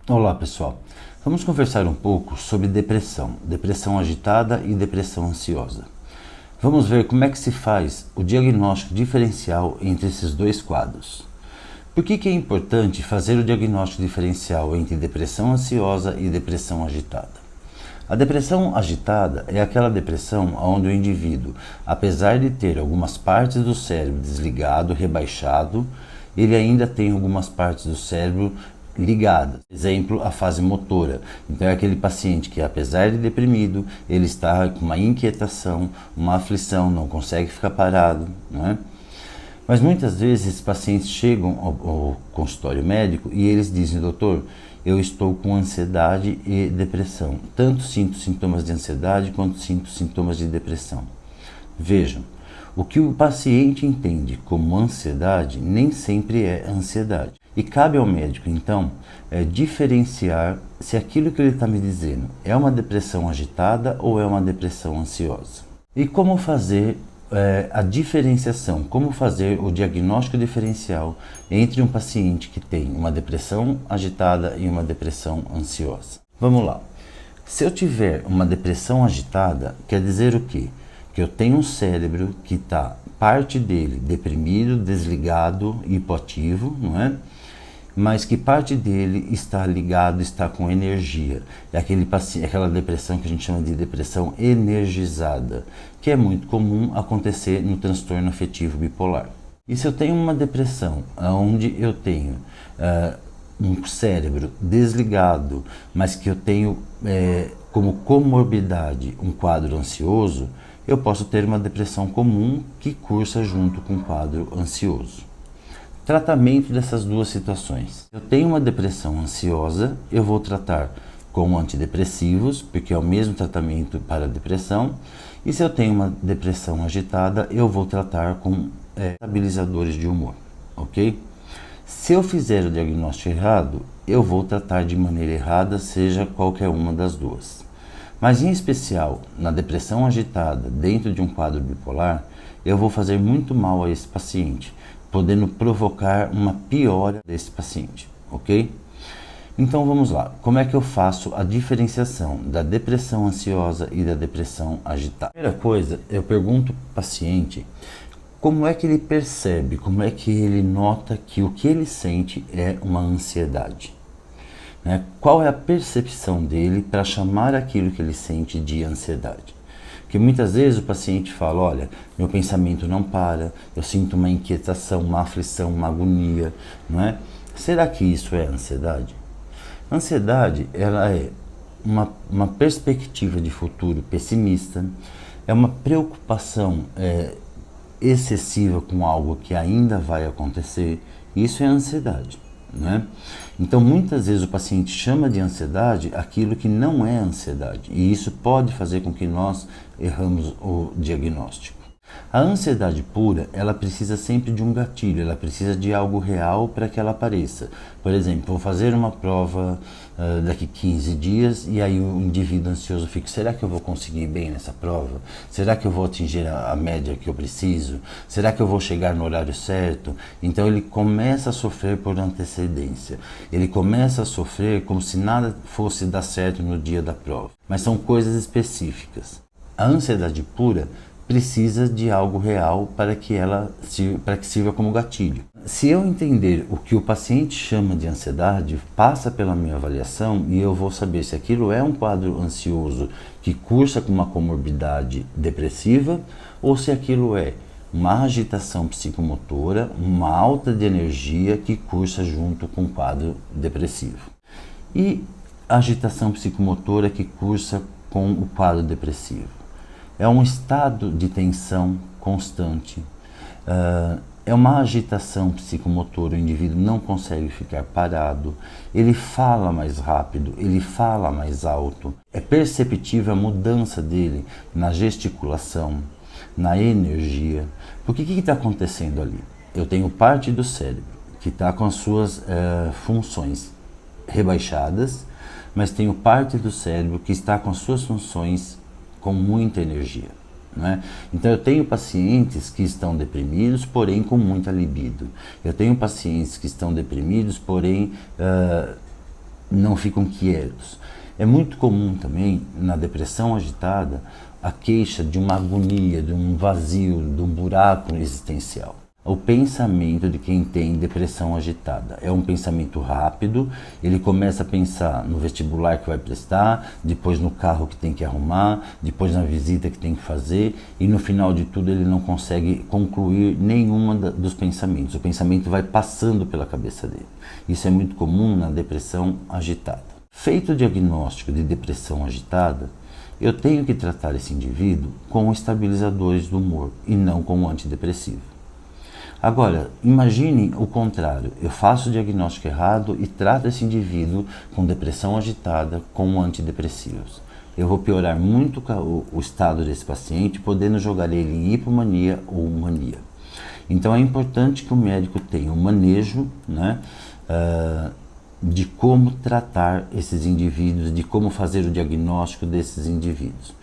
Olá pessoal, vamos conversar um pouco sobre depressão agitada e depressão ansiosa. Vamos ver como é que se faz o diagnóstico diferencial entre esses dois quadros. Por que é importante fazer o diagnóstico diferencial entre depressão ansiosa e depressão agitada? A depressão agitada é aquela depressão onde o indivíduo, apesar de ter algumas partes do cérebro desligado, rebaixado, ele ainda tem algumas partes do cérebro ligadas. Exemplo, a fase motora. Então é aquele paciente que, apesar de deprimido, ele está com uma inquietação, uma aflição, não consegue ficar parado, não é? Mas muitas vezes esses pacientes chegam ao consultório médico e eles dizem: doutor, eu estou com ansiedade e depressão. Tanto sinto sintomas de ansiedade quanto sinto sintomas de depressão. Vejam, o que o paciente entende como ansiedade nem sempre é ansiedade. E cabe ao médico, então, diferenciar se aquilo que ele está me dizendo é uma depressão agitada ou é uma depressão ansiosa. E como fazer a diferenciação, como fazer o diagnóstico diferencial entre um paciente que tem uma depressão agitada e uma depressão ansiosa. Vamos lá. Se eu tiver uma depressão agitada, quer dizer o quê? Que eu tenho um cérebro que está, parte dele, deprimido, desligado, hipoativo, não é? Mas que parte dele está ligado, está com energia. É aquela depressão que a gente chama de depressão energizada, que é muito comum acontecer no transtorno afetivo bipolar. E se eu tenho uma depressão onde eu tenho um cérebro desligado, mas que eu tenho como comorbidade um quadro ansioso, eu posso ter uma depressão comum que cursa junto com o quadro ansioso. Tratamento dessas duas situações. Eu tenho uma depressão ansiosa, eu vou tratar com antidepressivos, porque é o mesmo tratamento para a depressão. E se eu tenho uma depressão agitada, eu vou tratar com estabilizadores de humor, ok? Se eu fizer o diagnóstico errado, eu vou tratar de maneira errada, seja qualquer uma das duas. Mas em especial, na depressão agitada, dentro de um quadro bipolar, eu vou fazer muito mal a esse paciente, podendo provocar uma piora desse paciente, ok? Então vamos lá, como é que eu faço a diferenciação da depressão ansiosa e da depressão agitada? Primeira coisa, eu pergunto para o paciente como é que ele percebe, como é que ele nota que o que ele sente é uma ansiedade. Qual é a percepção dele para chamar aquilo que ele sente de ansiedade? Porque muitas vezes o paciente fala: olha, meu pensamento não para, eu sinto uma inquietação, uma aflição, uma agonia, não é? Será que isso é ansiedade? A ansiedade, ela é uma perspectiva de futuro pessimista, é uma preocupação excessiva com algo que ainda vai acontecer. Isso é ansiedade, né? Então muitas vezes o paciente chama de ansiedade aquilo que não é ansiedade, e isso pode fazer com que nós erramos o diagnóstico. A ansiedade pura, ela precisa sempre de um gatilho, ela precisa de algo real para que ela apareça. Por exemplo, vou fazer uma prova daqui 15 dias e aí o indivíduo ansioso fica: será que eu vou conseguir bem nessa prova? Será que eu vou atingir a média que eu preciso? Será que eu vou chegar no horário certo? Então ele começa a sofrer por antecedência, ele começa a sofrer como se nada fosse dar certo no dia da prova. Mas são coisas específicas. A ansiedade pura precisa de algo real para que sirva como gatilho. Se eu entender o que o paciente chama de ansiedade, passa pela minha avaliação e eu vou saber se aquilo é um quadro ansioso que cursa com uma comorbidade depressiva ou se aquilo é uma agitação psicomotora, uma alta de energia que cursa junto com o quadro depressivo. E a agitação psicomotora que cursa com o quadro depressivo é um estado de tensão constante, é uma agitação psicomotora, o indivíduo não consegue ficar parado, ele fala mais rápido, ele fala mais alto, é perceptível a mudança dele na gesticulação, na energia. Porque o que está acontecendo ali? Eu tenho parte do cérebro que está com as suas funções rebaixadas, mas tenho parte do cérebro que está com as suas funções com muita energia. Né? Então eu tenho pacientes que estão deprimidos, porém com muita libido. Eu tenho pacientes que estão deprimidos, porém não ficam quietos. É muito comum também na depressão agitada a queixa de uma agonia, de um vazio, de um buraco existencial. O pensamento de quem tem depressão agitada é um pensamento rápido, ele começa a pensar no vestibular que vai prestar, depois no carro que tem que arrumar, depois na visita que tem que fazer, e no final de tudo ele não consegue concluir nenhuma dos pensamentos. O pensamento vai passando pela cabeça dele. Isso é muito comum na depressão agitada. Feito o diagnóstico de depressão agitada, eu tenho que tratar esse indivíduo com estabilizadores do humor e não com antidepressivo. Agora, imagine o contrário, eu faço o diagnóstico errado e trato esse indivíduo com depressão agitada com antidepressivos. Eu vou piorar muito o estado desse paciente, podendo jogar ele em hipomania ou mania. Então é importante que o médico tenha um manejo, né, de como tratar esses indivíduos, de como fazer o diagnóstico desses indivíduos.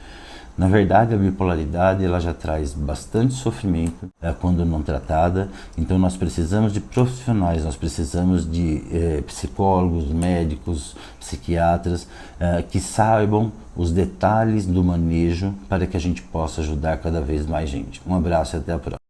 Na verdade, a bipolaridade ela já traz bastante sofrimento quando não tratada, então nós precisamos de profissionais, nós precisamos de psicólogos, médicos, psiquiatras que saibam os detalhes do manejo para que a gente possa ajudar cada vez mais gente. Um abraço e até a próxima.